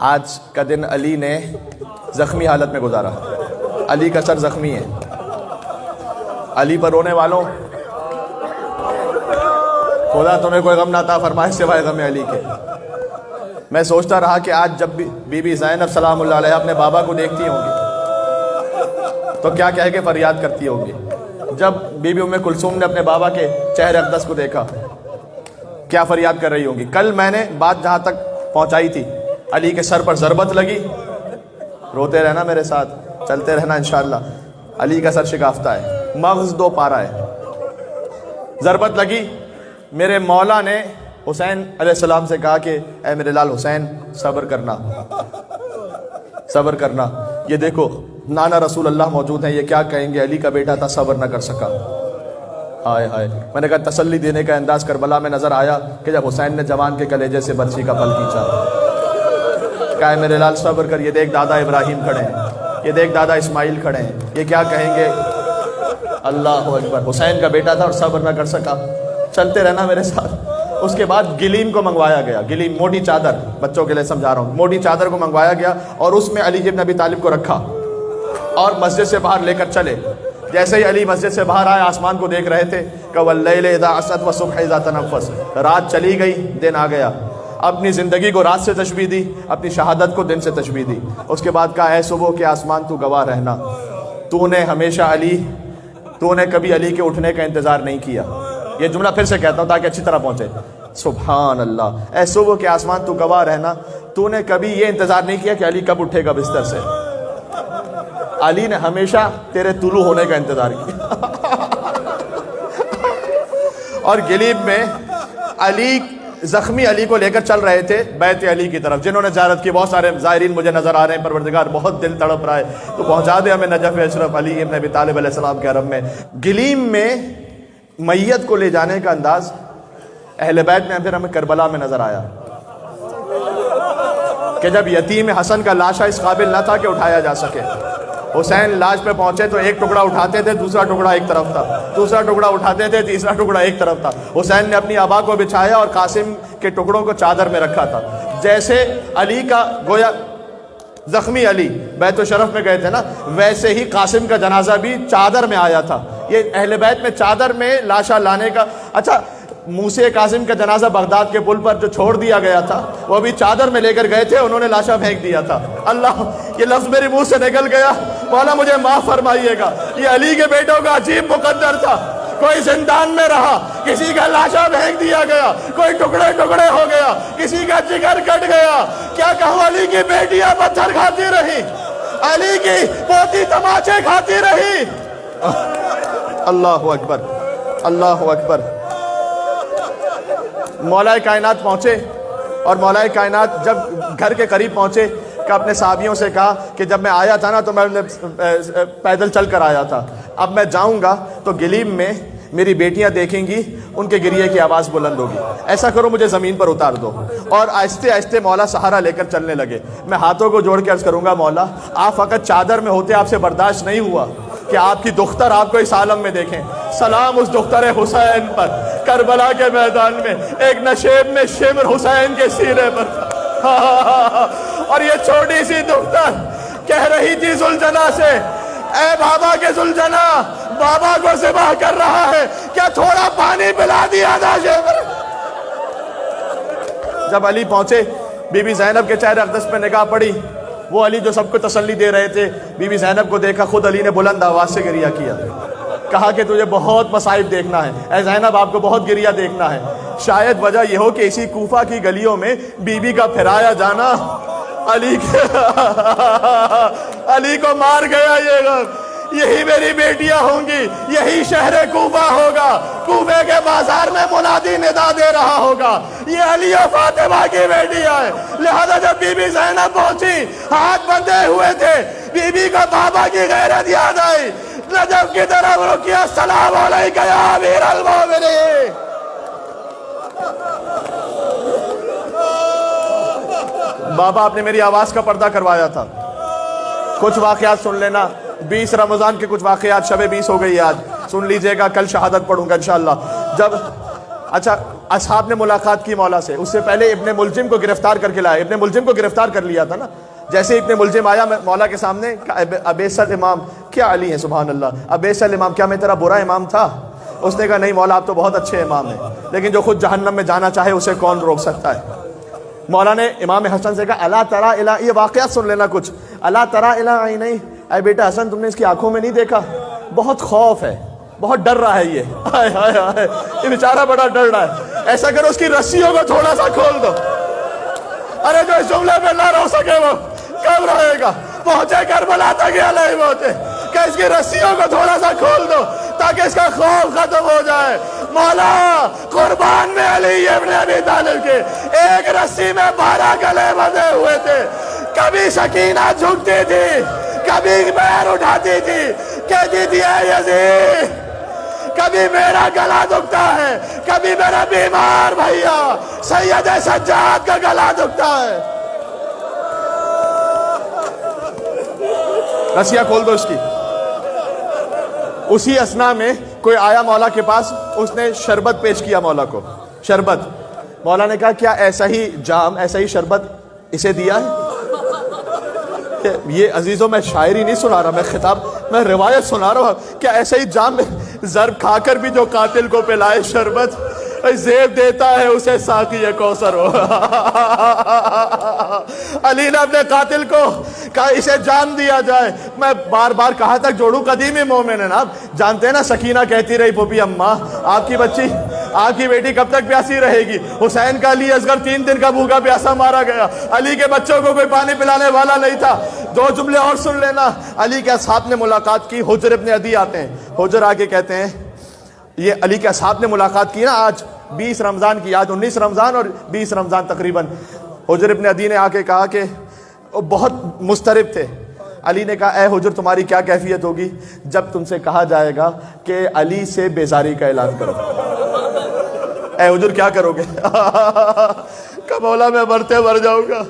آج کا دن علی نے زخمی حالت میں گزارا. علی کا سر زخمی ہے. علی پر رونے والوں خدا تمہیں کوئی غم نہ عطا فرمائے سوائے غم علی کے. میں سوچتا رہا کہ آج جب بی بی زینب سلام اللہ علیہ اپنے بابا کو دیکھتی ہوں گی تو کیا کہہ کے فریاد کرتی ہوگی. جب بی بی ام کلثوم نے اپنے بابا کے چہر اقدس کو دیکھا کیا فریاد کر رہی ہوگی. کل میں نے بات جہاں تک پہنچائی تھی علی کے سر پر ضربت لگی. روتے رہنا میرے ساتھ، چلتے رہنا انشاءاللہ. علی کا سر شکافتہ ہے، مغز 2 پارہ ہے. ضربت لگی. میرے مولا نے حسین علیہ السلام سے کہا کہ اے میرے لال حسین صبر کرنا، صبر کرنا. یہ دیکھو نانا رسول اللہ موجود ہیں، یہ کیا کہیں گے علی کا بیٹا تھا صبر نہ کر سکا. ہائے ہائے. میں نے کہا تسلی دینے کا انداز کربلا میں نظر آیا کہ جب حسین نے جوان کے کلیجے سے برچی کا پھل کھینچا. کہا ہے میرے لال صبر کر. یہ دیکھ دادا ابراہیم کھڑے ہیں، یہ دیکھ دادا اسماعیل کھڑے ہیں، یہ کیا کہیں گے. اللہ اکبر. حسین کا بیٹا تھا اور صبر نہ کر سکا. چلتے رہنا میرے ساتھ. اس کے بعد گلیم کو منگوایا گیا. گلیم موٹی چادر، بچوں کے لیے سمجھا رہا ہوں. موٹی چادر کو منگوایا گیا اور اس میں علی ابن ابی طالب کو رکھا اور مسجد سے باہر لے کر چلے. جیسے ہی علی مسجد سے باہر آئے آسمان کو دیکھ رہے تھے کہ وَاللَّيْلِ إِذَا عَسْعَسَ وَالصُّبْحِ إِذَا تَنَفَّسَ. رات چلی گئی، دن آ گیا. اپنی زندگی کو رات سے تشبیہ دی، اپنی شہادت کو دن سے تشبیہ دی. اس کے بعد کہا اے صبح کے آسمان تو گواہ رہنا، تو نے ہمیشہ تو نے کبھی علی کے اٹھنے کا انتظار نہیں کیا. یہ جملہ پھر سے کہتا ہوں تاکہ اچھی طرح پہنچے. سبحان اللہ. اے صبح کے آسمان تو گواہ رہنا، تو نے کبھی یہ انتظار نہیں کیا کہ علی کب اٹھے گا بستر سے. علی نے ہمیشہ تیرے طلوع ہونے کا انتظار کیا. اور گلیب میں علی زخمی علی کو لے کر چل رہے تھے بیت علی کی طرف. جنہوں نے زیارت کی بہت سارے زائرین مجھے نظر آ رہے ہیں. پروردگار بہت دل تڑپ رہا ہے تو پہنچا دے ہمیں نجف اشرف علی ابن ابی طالب علیہ السلام کے حرم میں. گلیم میں میت کو لے جانے کا انداز اہل بیت میں پھر ہمیں کربلا میں نظر آیا کہ جب یتیم حسن کا لاشا اس قابل نہ تھا کہ اٹھایا جا سکے. حسین لاش پہ پہنچے تو ایک ٹکڑا اٹھاتے تھے، دوسرا ٹکڑا ایک طرف تھا، دوسرا ٹکڑا اٹھاتے تھے، تیسرا ٹکڑا ایک طرف تھا. حسین نے اپنی آبا کو بچھایا اور قاسم کے ٹکڑوں کو چادر میں رکھا تھا. جیسے علی کا گویا زخمی علی بیت الشرف میں گئے تھے نا، ویسے ہی قاسم کا جنازہ بھی چادر میں آیا تھا. یہ اہل بیت میں چادر میں لاشا لانے کا. اچھا موسیٰ قاسم کا جنازہ بغداد کے پل پر جو چھوڑ دیا گیا تھا وہ بھی چادر میں لے کر گئے تھے، انہوں نے لاشا پھینک دیا تھا. اللہ، یہ لفظ میرے منہ سے نکل گیا، مولا مجھے معاف فرمائیے گا. یہ علی کے بیٹوں کا عجیب مقدر تھا. کوئی زندان میں رہا، کسی کا لاشا پھینک دیا گیا، کوئی ٹکڑے ٹکڑے ہو گیا، کسی کا جگر کٹ گیا. کیا کہوں، علی کی بیٹیاں پتھر کھاتی رہی، علی کی پوتی تماچے کھاتی رہی. اللہ اکبر، اللہ اکبر. مولا کائنات پہنچے اور مولا کائنات جب گھر کے قریب پہنچے کہ اپنے صحابیوں سے کہا کہ جب میں آیا تھا نا تو میں پیدل چل کر آیا تھا، اب میں جاؤں گا تو گلیم میں میری بیٹیاں دیکھیں گی، ان کے گریے کی آواز بلند ہوگی. ایسا کرو مجھے زمین پر اتار دو. اور آہستہ آہستہ مولا سہارا لے کر چلنے لگے. میں ہاتھوں کو جوڑ کے عرض کروں گا مولا آپ فقط چادر میں ہوتے، آپ سے برداشت نہیں ہوا کہ آپ کی دختر آپ کو اس عالم میں دیکھیں. سلام اس دختر حسین پر. کربلا کے میدان میں ایک نشیب میں شمر حسین کے سینے پر تھا. اور یہ چھوٹی سی دختر کہہ رہی تھی زلجنا سے، اے بابا کے زلجنا، بابا کو ذبح کر رہا ہے، کیا تھوڑا پانی پلا دیا تھا شمر. جب علی پہنچے بی بی زینب کے چہرے اقدس پہ نگاہ پڑی. وہ علی جو سب کو تسلی دے رہے تھے، بی بی زینب کو دیکھا، خود علی نے بلند آواز سے گریہ کیا. کہا کہ تجھے بہت مصائب دیکھنا ہے اے زینب، آپ کو بہت گریہ دیکھنا ہے. شاید وجہ یہ ہو کہ اسی کوفہ کی گلیوں میں بی بی کا پھرایا جانا علی کو مار گیا. یہ غم، یہی میری بیٹیاں ہوں گی، یہی شہر کوفہ ہوگا، کوفے کے بازار میں منادی ندا دے رہا ہوگا یہ علی و فاطمہ کی بیٹیاں ہیں. لہذا جب بی بی زینب پہنچی، ہاتھ بندھے ہوئے تھے، بی بی کا بابا کی غیرت یاد آئی، نجف کی طرف رکیا. السلام علیکہ یا امیر المومنین. بابا آپ نے میری آواز کا پردہ کروایا تھا. کچھ واقعات سن لینا. 20 رمضان کے کچھ واقعات، شب 20 ہو گئی آج، سن لیجئے گا، کل شہادت پڑھوں گا انشاءاللہ. جب اچھا اصحاب نے ملاقات کی مولا سے، اس سے پہلے ابن ملجم کو گرفتار کر کے لایا، ابن ملجم کو گرفتار کر لیا تھا نا. جیسے ابن ملجم آیا مولا کے سامنے، ابیس الامام، کیا علی ہیں سبحان اللہ، ابیس الامام کیا میں تیرا برا امام تھا؟ اس نے کہا نہیں مولا آپ تو بہت اچھے امام ہیں، لیکن جو خود جہنم میں جانا چاہے اسے کون روک سکتا ہے؟ مولا نے امام حسن سے کہا الا ترى الى، یہ واقعات سن لینا کچھ، الا ترى الى عینی، اے بیٹا حسن تم نے اس کی آنکھوں میں نہیں دیکھا؟ بہت خوف ہے، بہت ڈر رہا ہے یہ بیچارہ بڑا ڈر رہا ہے. ایسا کرو اس کی رسیوں کو تھوڑا سا کھول دو. ارے جو اس جملے میں نہ رو سکے وہ کب رہے گا؟ پہنچے کربلا تک یا نہیں پہنچے کہ اس کی رسیوں کو تھوڑا سا کھول دو تاکہ اس کا خوف ختم ہو جائے. مولا قربان میں علی ابن ابی طالب کے ایک رسی میں 12 گلے بندھے ہوئے تھے. کبھی سکینہ جھکتی تھی، کبھی پیر اٹھاتی تھی، کہتی تھی اے یزید کبھی میرا گلا دکھتا ہے، کبھی میرا بیمار بھائیا سید سجاد کا گلا دکھتا ہے. رسیاں کھول دو اس کی. اسی اسنا میں کوئی آیا مولا کے پاس، اس نے شربت پیش کیا مولا کو، شربت. مولا نے کہا کیا ایسا ہی جام، ایسا ہی شربت اسے دیا ہے؟ یہ عزیزوں میں شاعری نہیں سنا رہا، میں خطاب، میں روایت سنا رہا ہوں. کیا ایسا ہی جام میں ضرب کھا کر بھی جو قاتل کو پلائے شربت، زیب دیتا ہے اسے ساقی کوثر ہو. علی نے اپنے قاتل کو کہا اسے جان دیا جائے. میں بار بار کہاں تک جوڑوں، قدیمی مومن ہیں نا آپ جانتے ہیں نا. سکینہ کہتی رہی پھوپھی اماں آپ کی بچی، آپ کی بیٹی کب تک پیاسی رہے گی؟ حسین کا علی اصغر 3 دن کا بھوکا پیاسا مارا گیا، علی کے بچوں کو کوئی پانی پلانے والا نہیں تھا. 2 جملے اور سن لینا. علی کے اصحاب نے ملاقات کی. حجر ابن عدی آتے ہیں، حجر آگے کہتے ہیں یہ علی کے اصحاب نے ملاقات کی نا آج 20 رمضان کی، آج 19 رمضان اور 20 رمضان تقریباً. حجر ابن عدی نے آ کے کہا کہ وہ بہت مضطرب تھے. علی نے کہا اے حجر تمہاری کیا کیفیت ہوگی جب تم سے کہا جائے گا کہ علی سے بیزاری کا اعلان کرو؟ اے حجر کیا کرو گے؟ کہ مولا میں مرتے مر جاؤں گا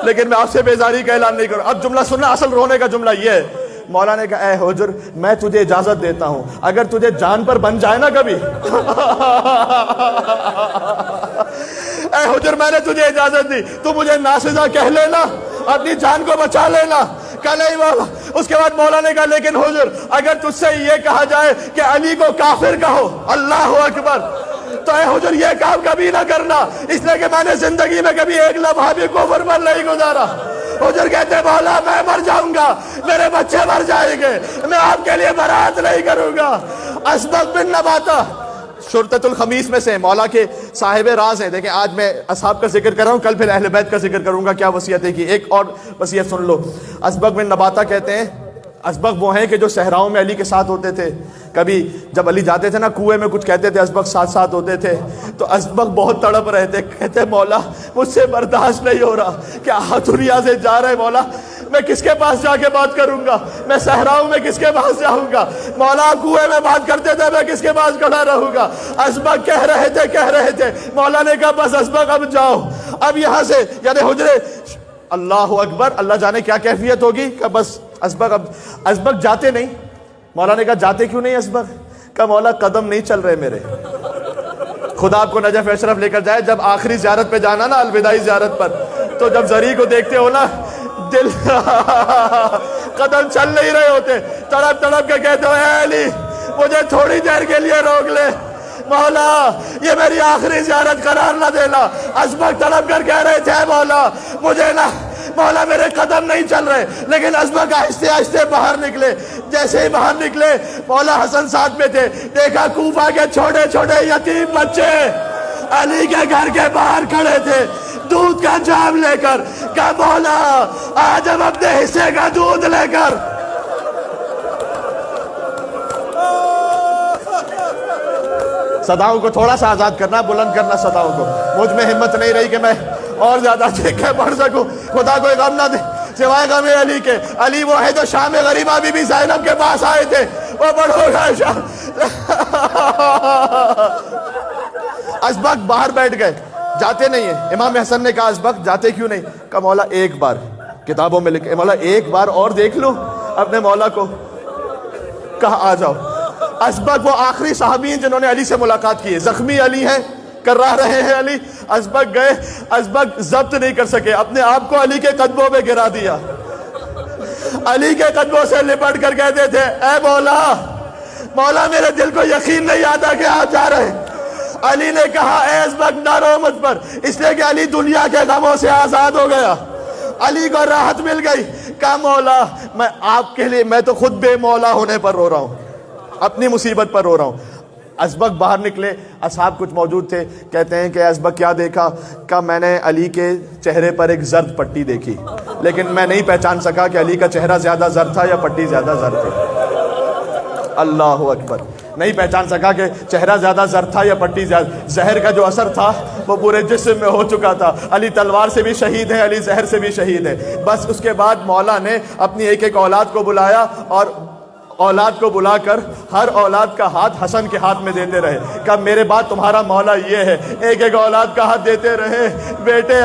لیکن میں آپ سے بیزاری کا اعلان نہیں کروں. اب جملہ سننا، اصل رونے کا جملہ یہ ہے. مولا نے کہا اے حجر میں تجھے اجازت دیتا ہوں، اگر تجھے جان پر بن جائے نا کبھی اے حجر میں نے تجھے اجازت دی، تو مجھے ناسزا کہہ لینا، اپنی جان کو بچا لینا. کہا نہیں مولا. اس کے بعد مولا نے کہا لیکن حجر اگر تجھ سے یہ کہا جائے کہ علی کو کافر کہو، اللہ اکبر، تو اے حجر یہ کام کبھی نہ کرنا، اس لیے کہ میں نے زندگی میں کبھی ایک لمحہ بھی کفر پر نہیں گزارا. حجر کہتے مولا میں مر جاؤں گا، میرے بچے مر جائیں گے، میں آپ کے لیے برات نہیں کروں گا. اسبغ بن نباتہ شرطۃ الخمیس میں سے مولا کے صاحب راز ہیں. دیکھیں آج میں اصحاب کا ذکر کر رہا ہوں، کل پھر اہل بیت کا ذکر کروں گا. کیا وصیتیں کی، ایک اور وصیت سن لو. اسبغ بن نباتہ کہتے ہیں، اسبغ وہ ہیں کہ جو صحراؤں میں علی کے ساتھ ہوتے تھے. کبھی جب علی جاتے تھے نا کنویں میں کچھ کہتے تھے، اسبغ ساتھ ہوتے تھے. تو اسبغ بہت تڑپ رہے تھے، کہتے مولا مجھ سے برداشت نہیں ہو رہا کہ دنیا سے جا رہے مولا، میں کس کے پاس جا کے بات کروں گا؟ میں صحراؤں میں کس کے پاس جاؤں گا؟ مولا کنویں میں بات کرتے تھے، میں کس کے پاس کھڑا رہوں گا؟ اسبغ کہہ رہے تھے. مولا نے کہا بس اسبغ اب جاؤ، اب یہاں سے یعنی حجرے. اللہ اکبر، اللہ جانے کیا کیفیت ہوگی کہ بس اسبغ. اب اسبغ جاتے نہیں. مولا نے کہا جاتے کیوں نہیں اسبغ؟ کہ مولا قدم نہیں چل رہے میرے. خدا آپ کو نجف اشرف لے کر جائے، جب آخری زیارت پہ جانا نا، الوداعی زیارت پر، تو جب زری کو دیکھتے ہو نا دل قدم چل نہیں رہے ہوتے، تڑپ تڑپ کے کہتے ہو اے علی مجھے تھوڑی دیر کے لیے روک لے، مولا یہ میری آخری زیارت قرار نہ دینا. اسبغ تڑپ کر کہہ رہے تھے مولا مجھے نہ، مولا میرے قدم نہیں چل رہے. لیکن اسبغ آہستہ آہستہ باہر نکلے. جیسے ہی باہر نکلے مولا حسن ساتھ میں تھے، دیکھا کوفہ کے چھوٹے چھوٹے یتیم بچے علی کے گھر کے باہر کھڑے تھے دودھ کا جام لے کر. کہا مولا آج ہم اپنے حصے کا دودھ لے کر. صداؤں کو تھوڑا سا آزاد کرنا، بلند کرنا صداؤں کو. مجھ میں ہمت نہیں رہی کہ میں اور زیادہ دیکھ کے پڑھ سکوں. خدا کوئی غم نہ دے سوائے غم علی کے. علی وہ ہے جو شام غریبہ بی بی زینب کے پاس آئے تھے، وہ پڑھو گا شام. اسبغ باہر بیٹھ گئے، جاتے نہیں ہیں. امام حسن نے کہا اسبغ جاتے کیوں نہیں؟ کہا مولا ایک بار، کتابوں میں لکھے مولا ایک بار اور دیکھ لوں اپنے مولا کو. کہا آ جاؤ. ازبک وہ آخری صحابی ہیں جنہوں نے علی سے ملاقات کی ہے. زخمی علی ہیں, کرا رہے ہیں علی. ازبک گئے, ازبک ضبط نہیں کر سکے, اپنے آپ کو علی کے قدموں پہ گرا دیا. علی کے قدموں سے لپٹ کر کہتے تھے اے مولا, مولا میرے دل کو یقین نہیں آتا کہ آپ جا رہے ہیں. علی نے کہا اے ازبک نہ رو مجھ پر, اس لیے کہ علی دنیا کے غموں سے آزاد ہو گیا, علی کو راحت مل گئی. کہا مولا میں آپ کے لیے, میں تو خود بے مولا ہونے پر رو رہا ہوں, اپنی مصیبت پر رو رہا ہوں. ازبک باہر نکلے, اصحاب کچھ موجود تھے, کہتے ہیں کہ ازبک کیا دیکھا؟ کہ میں نے علی کے چہرے پر ایک زرد پٹی دیکھی, لیکن میں نہیں پہچان سکا کہ علی کا چہرہ زیادہ زرد تھا یا پٹی زیادہ زرد تھی. اللہ اکبر. نہیں پہچان سکا کہ چہرہ زیادہ زرد تھا یا پٹی زیادہ. زہر کا جو اثر تھا وہ پورے جسم میں ہو چکا تھا. علی تلوار سے بھی شہید ہے, علی زہر سے بھی شہید ہے. بس اس کے بعد مولا نے اپنی ایک ایک اولاد کو بلایا اور اولاد کو بلا کر ہر اولاد کا ہاتھ حسن کے ہاتھ میں دیتے رہے. کہ میرے بعد تمہارا مولا یہ ہے. ایک ایک اولاد کا ہاتھ دیتے رہے, بیٹے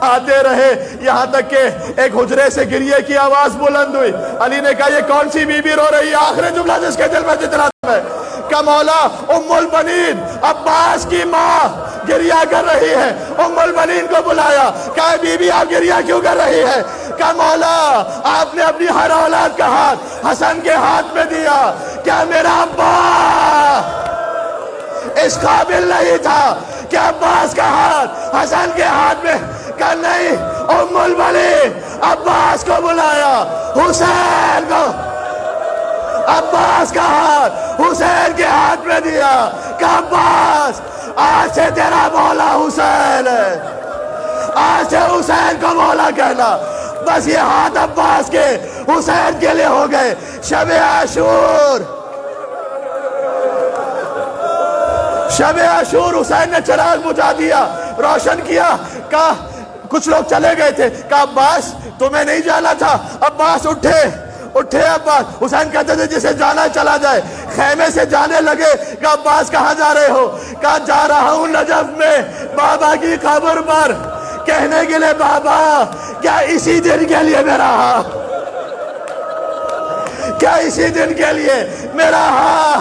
آتے رہے, یہاں تک کہ ایک حجرے سے گریے کی آواز بلند ہوئی. علی نے کہا یہ کون سی بی بی رو رہی ہے؟ آخری جملہ جس کے دل میں جتنا ہے کہ مولا ام البنین عباس کی ماں گریہ کر رہی ہے. ام البنین کو بلایا, کہا بی بی آپ گریہ کیوں کر رہی ہے؟ کہ مولا آپ نے اپنی ہر اولاد کا ہاتھ حسن کے ہاتھ میں دیا, کیا میرا ابا اس قابل نہیں تھا کہ عباس کا ہاتھ حسن کے ہاتھ میں؟ کہ نہیں. ام البنین عباس کو بلایا, حسین کو, عباس کا ہاتھ حسین کے ہاتھ میں دیا. کہ عباس آج سے تیرا مولا حسین ہے, آج سے حسین کو مولا کہنا. بس یہ ہاتھ عباس کے حسین کے لیے ہو گئے. شب عاشور, شب عاشور حسین نے چراغ بجھا دیا, روشن کیا. کہا کچھ لوگ چلے گئے تھے, کہا عباس تمہیں نہیں جانا تھا؟ عباس اٹھے, اٹھے عباس. حسین کہتے تھے جسے جانا چلا جائے. خیمے سے جانے لگے. کہا عباس کہاں جا رہے ہو؟ کہا جا رہا ہوں نجف میں بابا کی قبر پر, کہنے کے لیے بابا کیا اسی دن کے لیے میرا ہاں, کیا اسی دن کے لیے میرا ہاں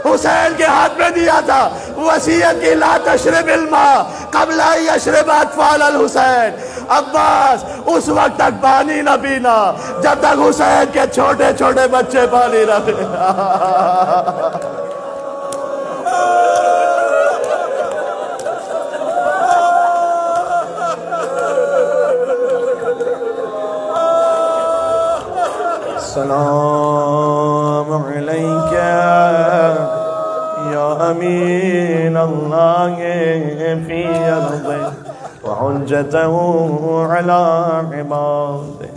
حسین کے ہاتھ میں دیا تھا. وصیت کی لا تشرب الماء قبل ان یشرب اطفال الحسین. عباس اس وقت تک پانی نہ پینا جب تک حسین کے چھوٹے چھوٹے بچے پانی نہ پینا. السلام علیکہ یا امین اللہ فی ارضہ وحجتہ علی عبادہ.